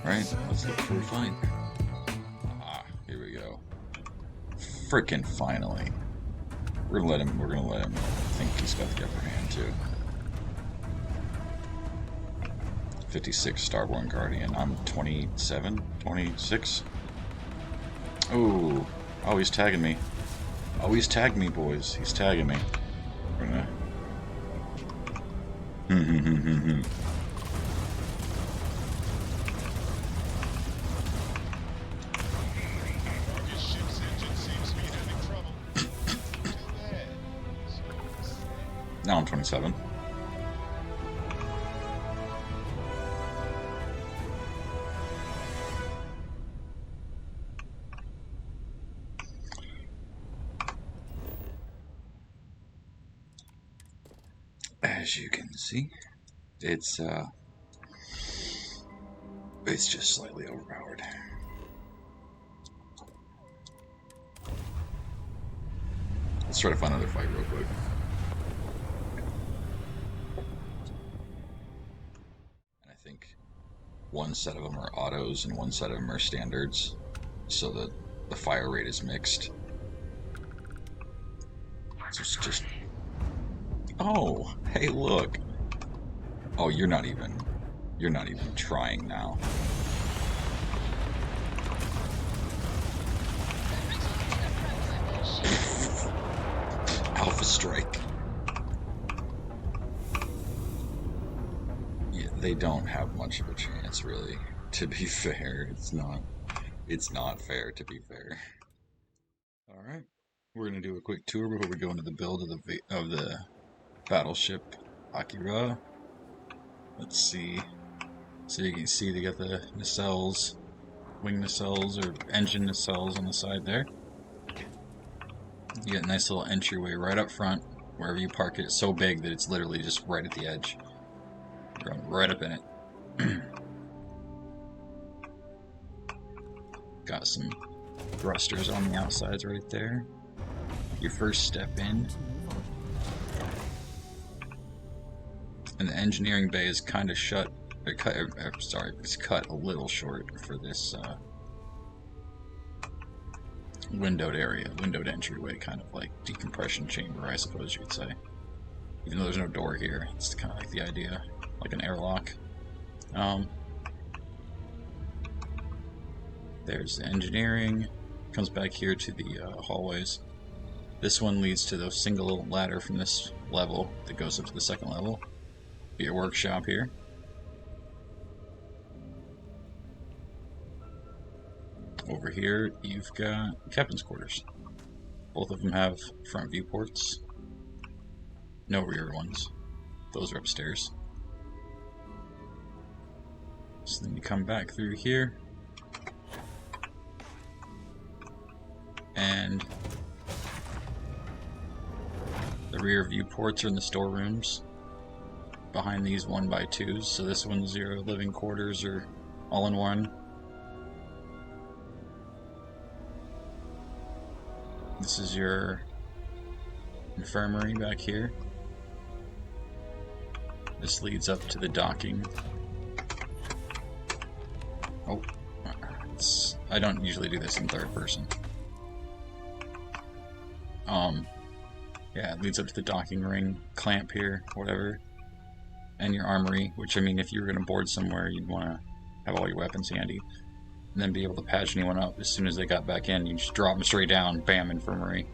Right? Let's look for a fight. Ah, here we go. Frickin' finally. We're gonna let him think he's got the upper hand too. 56 Starborn Guardian. I'm 27, 26. Oh, oh, he's tagging me. Oh, he's tagging me, boys. He's tagging me. We're gonna. Now I'm 27. As you can see, it's just slightly overpowered. Let's try to find another fight real quick. And I think one set of them are autos and one set of them are standards, so that the fire rate is mixed. So it's just... Oh, hey, look. Oh, you're not even trying now. Alpha strike. Yeah, they don't have much of a chance, really. To be fair, it's not fair. To be fair. All right, we're gonna do a quick tour before we go into the build of the Battleship Akira. Let's see. So you can see they got the nacelles, wing nacelles or engine nacelles on the side there. You get a nice little entryway right up front. Wherever you park it, it's so big that it's literally just right at the edge. You're going right up in it. Got some thrusters on the outsides right there. Your first step in. And the engineering bay is kind of shut. It's cut a little short for this windowed area, windowed entryway, kind of like decompression chamber, I suppose you could say. Even though there's no door here, it's kind of like the idea, like an airlock. There's the engineering. Comes back here to the hallways. This one leads to the single ladder from this level that goes up to the second level. Be your workshop here. Over here, you've got captain's quarters. Both of them have front viewports. No rear ones. Those are upstairs. So then you come back through here. And the rear viewports are in the storerooms. Behind these 1x2s. So this one's your living quarters or all in one. This is your infirmary back here. This leads up to the docking. Oh, I don't usually do this in third person. Yeah, it leads up to the docking ring, clamp here, whatever. And your armory, which I mean, if you were going to board somewhere, you'd want to have all your weapons handy. And then be able to patch anyone up as soon as they got back in. You just drop them straight down, bam, infirmary.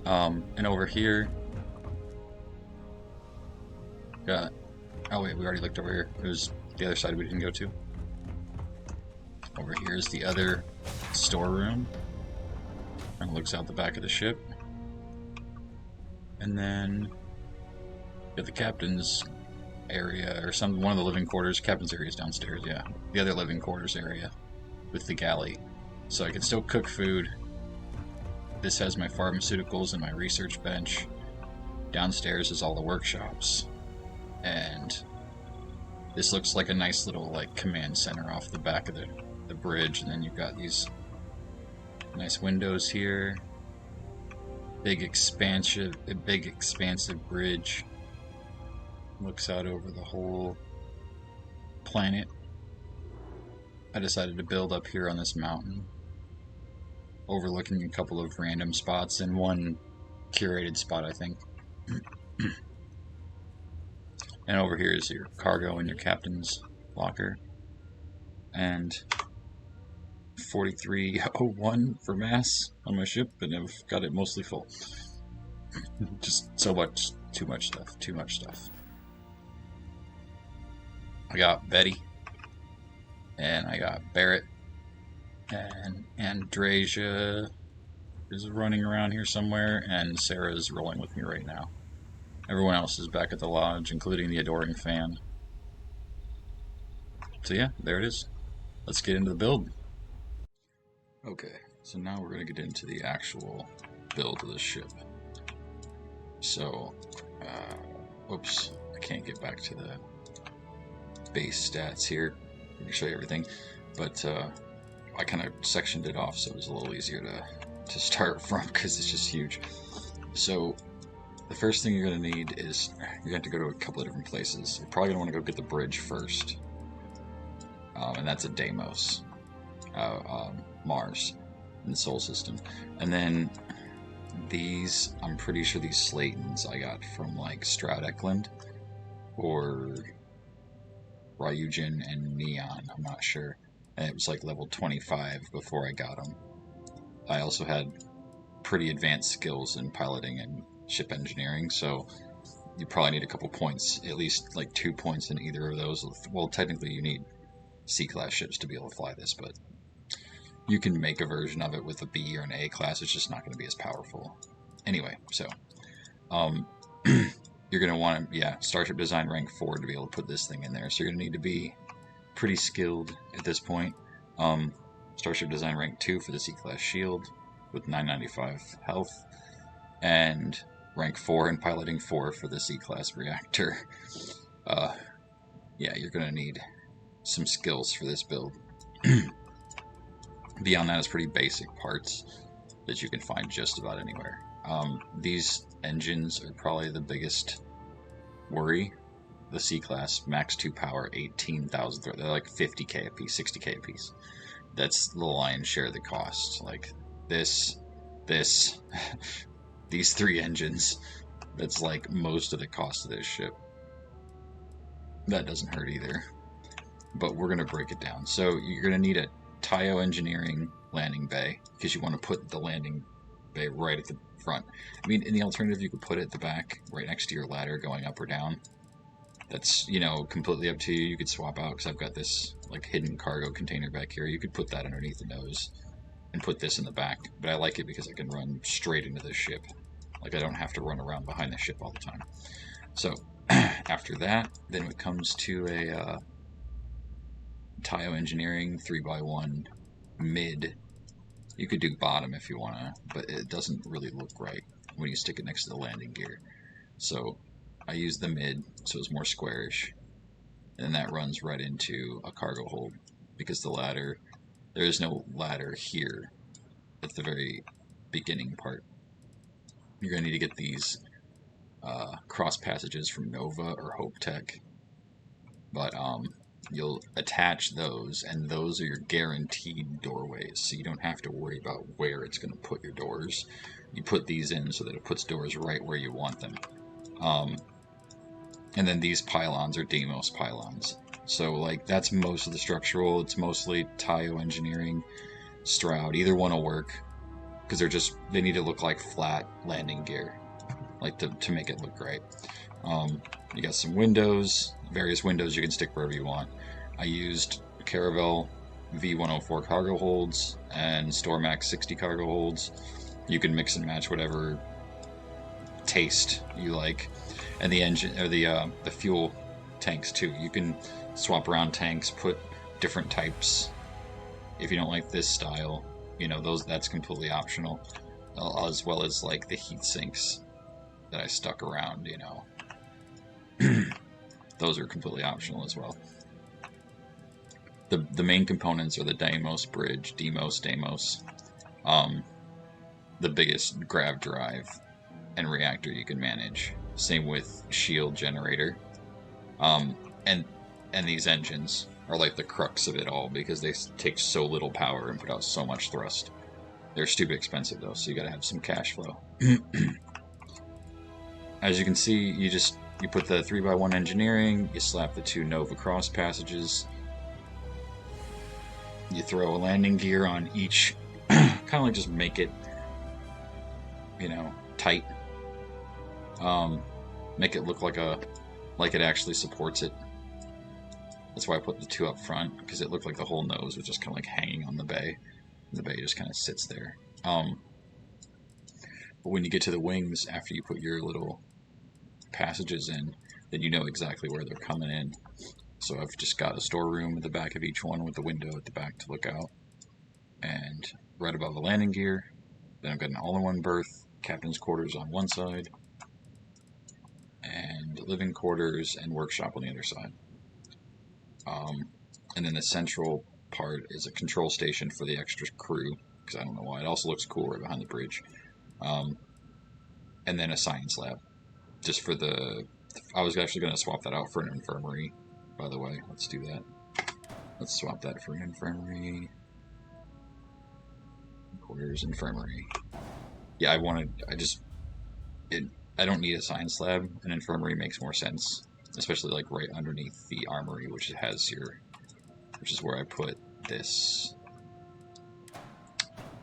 And over here, got... Oh wait, we already looked over here. It was the other side we didn't go to. Over here is the other storeroom. And it looks out the back of the ship. And then got the captain's area, or one of the living quarters. Captain's area is downstairs, yeah. The other living quarters area with the galley. So I can still cook food. This has my pharmaceuticals and my research bench. Downstairs is all the workshops. And this looks like a nice little like command center off the back of the bridge. And then you've got these nice windows here. Big expansive bridge. Looks out over the whole planet. I decided to build up here on this mountain, overlooking a couple of random spots and one curated spot, I think. And over here is your cargo and your captain's locker. And 4301 for mass on my ship, and I've got it mostly full. Just so much, too much stuff. I got Betty, and I got Barrett, and Andrasia is running around here somewhere, and Sarah's rolling with me right now. Everyone else is back at the lodge, including the adoring fan. So yeah, there it is. Let's get into the build. Okay, so now we're going to get into the actual build of the ship. So, whoops, I can't get back to the base stats here. I can show you everything, but I kind of sectioned it off so it was a little easier to start from because it's just huge. So, the first thing you're going to need is you're going to have to go to a couple of different places. You're probably going to want to go get the bridge first, and that's a Deimos. Mars in the Sol system. And then these, I'm pretty sure these Slaytons I got from like Stroud or Ryujin and Neon, I'm not sure. And it was like level 25 before I got them. I also had pretty advanced skills in piloting and ship engineering, so you probably need a couple points, at least like 2 points in either of those. Well, technically you need C-class ships to be able to fly this, but you can make a version of it with a B or an A class. It's just not going to be as powerful. Anyway, so you're going to want to, Starship Design rank 4 to be able to put this thing in there. So you're going to need to be pretty skilled at this point. Starship Design rank 2 for the C-class shield with 995 health. And rank 4 in piloting 4 for the C-class reactor. You're going to need some skills for this build. Beyond that is pretty basic parts that you can find just about anywhere. These engines are probably the biggest worry. The C-Class, max 2 power, 18,000, they're like 50k a piece, 60k a piece. That's the lion's share of the cost. Like this, these 3 engines, that's like most of the cost of this ship. That doesn't hurt either. But we're going to break it down. So you're going to need a Taiyo engineering landing bay, because you want to put the landing bay right at the front. I mean, in the alternative, you could put it at the back, right next to your ladder going up or down. That's, completely up to you. You could swap out, because I've got this like hidden cargo container back here. You could put that underneath the nose and put this in the back, but I like it because I can run straight into the ship. Like, I don't have to run around behind the ship all the time. So after that, then it comes to a Taiyo engineering 3x1 mid. You could do bottom if you want to, but it doesn't really look right when you stick it next to the landing gear. So I use the mid, so it's more squarish, and that runs right into a cargo hold, because the ladder, there is no ladder here at the very beginning part. You're going to need to get these cross passages from Nova or Hopetech, but you'll attach those, and those are your guaranteed doorways, so you don't have to worry about where it's going to put your doors. You put these in so that it puts doors right where you want them. And then these pylons are Deimos pylons. So, like, that's most of the structural. It's mostly Taiyo engineering, Stroud. Either one will work, because they need to look like flat landing gear, like to make it look right. You got some windows, various windows you can stick wherever you want. I used Caravel V104 cargo holds and Stormax 60 cargo holds. You can mix and match whatever taste you like. And the engine, or the fuel tanks too. You can swap around tanks, put different types. If you don't like this style, that's completely optional. As well as like the heat sinks that I stuck around, those are completely optional as well. The main components are the Deimos bridge, Deimos, the biggest grav drive and reactor you can manage. Same with shield generator, and these engines. are like the crux of it all because they take so little power and put out so much thrust. They're stupid expensive though, so you gotta have some cash flow. As you can see, you put the 3x1 engineering, you slap the 2 Nova cross passages, you throw a landing gear on each, kind of like just make it, you know, tight. Make it look like it actually supports it. That's why I put the 2 up front, because it looked like the whole nose was just kind of like hanging on the bay. The bay just kind of sits there. But when you get to the wings, after you put your little passages in, then you know exactly where they're coming in. So I've just got a storeroom at the back of each one with the window at the back to look out. And right above the landing gear, then I've got an all-in-one berth, captain's quarters on one side, and living quarters and workshop on the other side. And then the central part is a control station for the extra crew, because I don't know why. It also looks cool right behind the bridge. And then a science lab, just for the... I was actually going to swap that out for an infirmary, by the way. Let's do that. Let's swap that for an infirmary. Quarters, infirmary. Yeah, I don't need a science lab. An infirmary makes more sense, especially like right underneath the armory, which it has here, which is where I put this.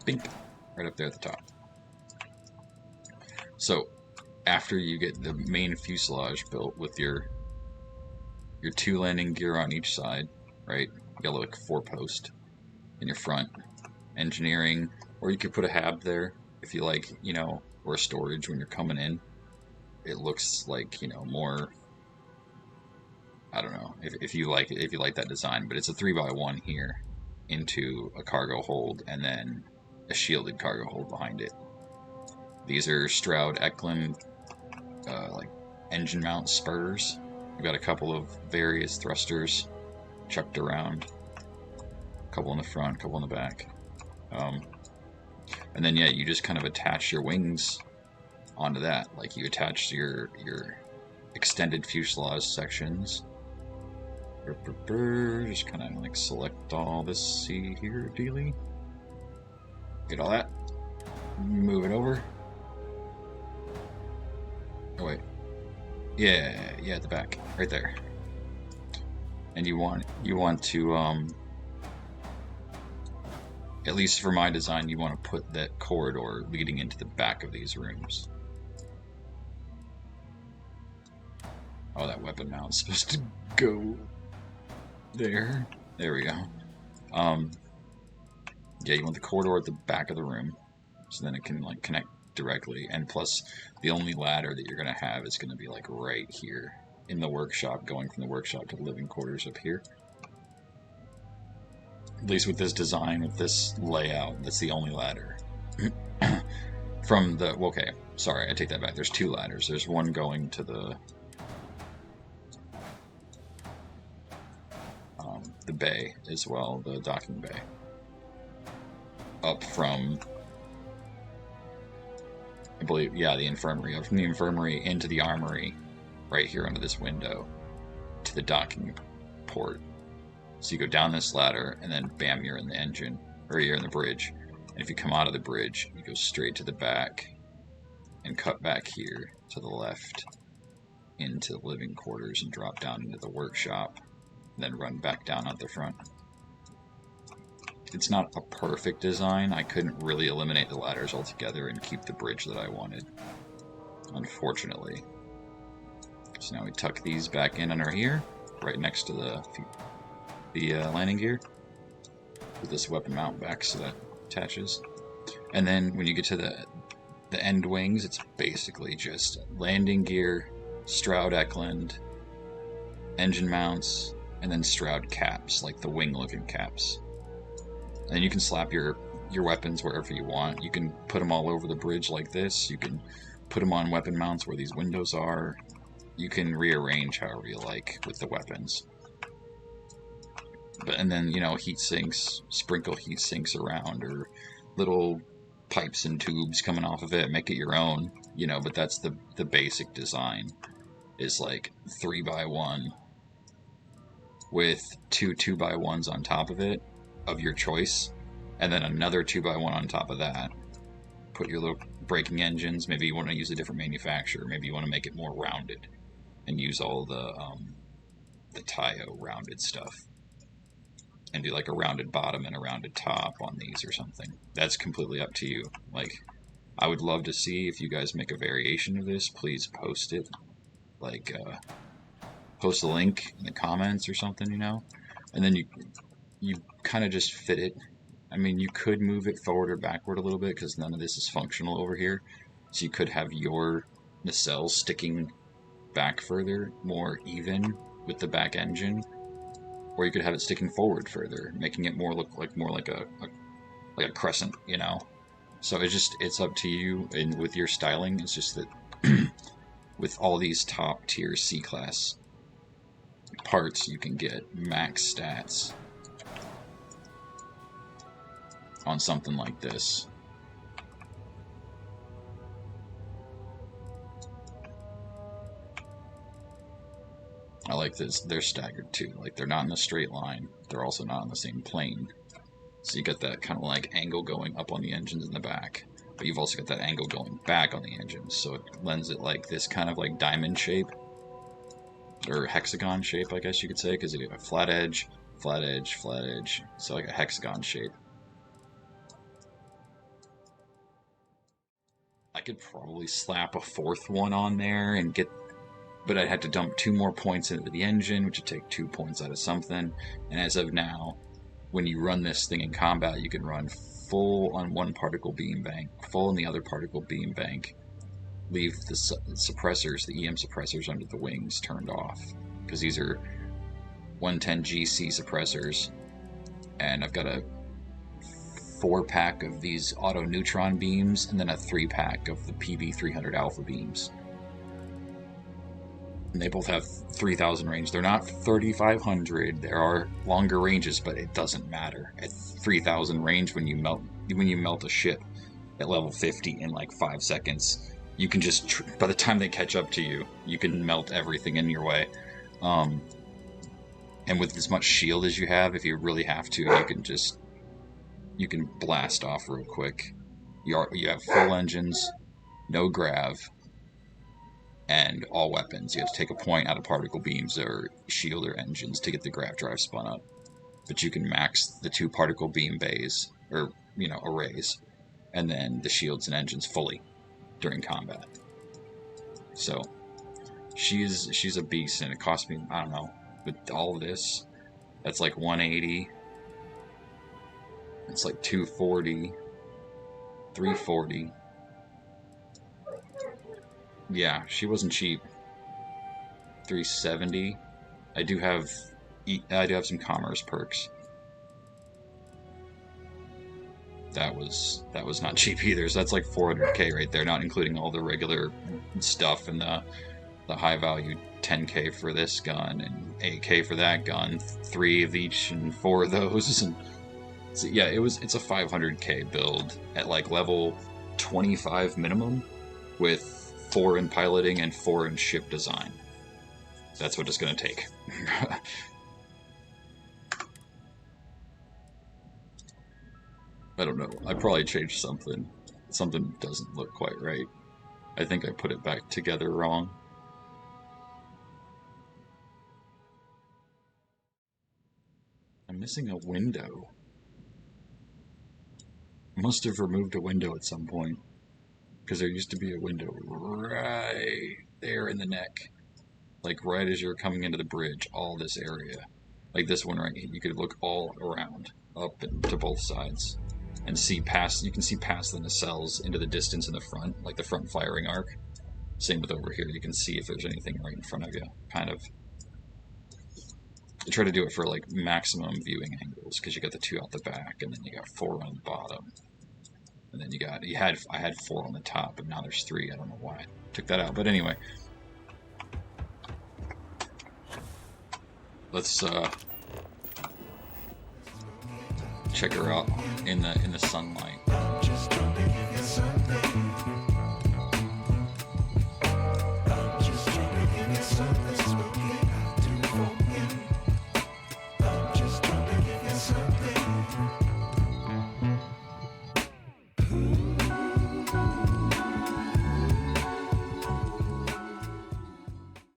Bink, right up there at the top. So, after you get the main fuselage built with your 2 landing gear on each side, right? You got like 4-post in your front, engineering, or you could put a hab there if you like, you know, or a storage when you're coming in. It looks like, you know, more. I don't know if you like that design, but it's a 3x1 here into a cargo hold and then a shielded cargo hold behind it. These are Stroud Eklund like engine mount spurs. We've got a couple of various thrusters chucked around. A couple in the front, a couple in the back. And then yeah, you just kind of attach your wings onto that. Like you attach your extended fuselage sections. Just kind of like select all this, see here, dealy. Get all that. Move it over. Oh wait. Yeah, at the back, right there. And you want to at least for my design, you want to put that corridor leading into the back of these rooms. Oh, that weapon mount's supposed to go there. There we go. Yeah, you want the corridor at the back of the room, so then it can like connect directly. And plus, the only ladder that you're gonna have is gonna be like right here in the workshop, going from the workshop to the living quarters up here. At least with this design, with this layout, that's the only ladder. From the... Okay, sorry, I take that back. There's 2 ladders. There's one going to the bay as well, the docking bay. Up from... I believe, yeah, the infirmary. Up from the infirmary into the armory, right here under this window, to the docking port. So you go down this ladder, and then bam, you're in the engine, or you're in the bridge. And if you come out of the bridge, you go straight to the back, and cut back here to the left, into the living quarters, and drop down into the workshop, and then run back down out the front. It's not a perfect design. I couldn't really eliminate the ladders altogether and keep the bridge that I wanted, unfortunately. So now we tuck these back in under here, right next to the landing gear. Put this weapon mount back so that attaches. And then when you get to the end wings, it's basically just landing gear, Stroud Eklund, engine mounts, and then Stroud caps, like the wing-looking caps. And you can slap your weapons wherever you want. You can put them all over the bridge like this. You can put them on weapon mounts where these windows are. You can rearrange however you like with the weapons. And then, you know, heat sinks, sprinkle heat sinks around, or little pipes and tubes coming off of it, make it your own, you know, but that's the basic design, is like 3x1 with two 2x1s on top of it, of your choice, and then another 2x1 on top of that. Put your little braking engines. Maybe you want to use a different manufacturer. Maybe you want to make it more rounded and use all the Taiyo rounded stuff. And do like a rounded bottom and a rounded top on these or something. That's completely up to you. Like, I would love to see if you guys make a variation of this. Please post it. Like, post a link in the comments or something, you know? And then you kind of just fit it. I mean, you could move it forward or backward a little bit because none of this is functional over here. So you could have your nacelles sticking back further, more even with the back engine. Or you could have it sticking forward further, making it look more like a crescent, you know? So it's up to you, and with your styling, it's just that with all these top tier C-class parts, you can get max stats on something like this. I like this. They're staggered too. Like, they're not in a straight line. They're also not on the same plane. So you get that kind of like angle going up on the engines in the back. But you've also got that angle going back on the engines. So it lends it like this kind of like diamond shape. Or hexagon shape, I guess you could say. Because you have a flat edge, flat edge, flat edge. So like a hexagon shape. I could probably slap a fourth one on there and get... But I'd have to dump 2 more points into the engine, which would take 2 points out of something. And as of now, when you run this thing in combat, you can run full on one particle beam bank, full on the other particle beam bank. Leave the suppressors, the EM suppressors under the wings turned off. Because these are 110 GC suppressors. And I've got a 4-pack of these auto neutron beams, and then a 3-pack of the PB300 alpha beams. And they both have 3,000 range. They're not 3,500. There are longer ranges, but it doesn't matter. At 3,000 range, when you melt a ship at level 50 in like 5 seconds, you can just by the time they catch up to you, you can melt everything in your way. And with as much shield as you have, if you really have to, you can blast off real quick. You have full engines, no grav. And all weapons. You have to take a point out of particle beams or shield or engines to get the grav drive spun up. But you can max the 2 particle beam bays, or, you know, arrays, and then the shields and engines fully during combat. So, she's a beast, and it cost me, I don't know, with all of this, that's like 180. It's like 240, 340. Yeah, she wasn't cheap. 370. I do have some commerce perks. That was not cheap either. So that's like 400k right there, not including all the regular stuff and the high value 10k for this gun and 8k for that gun, 3 of each and 4 of those. And so yeah, it's a 500k build at like level 25 minimum with 4 in piloting and 4 in ship design. That's what it's going to take. I don't know. I probably changed something. Something doesn't look quite right. I think I put it back together wrong. I'm missing a window. Must have removed a window at some point. Because there used to be a window right there in the neck. Like right as you're coming into the bridge, all this area. Like this one right here, you could look all around, up and to both sides. And see past, you can see past the nacelles into the distance in the front, like the front firing arc. Same with over here, you can see if there's anything right in front of you, kind of. I try to do it for like maximum viewing angles, because you got the 2 out the back, and then you got 4 on the bottom. And then I had 4 on the top, but now there's 3. I don't know why I took that out. But anyway, let's check her out in the sunlight.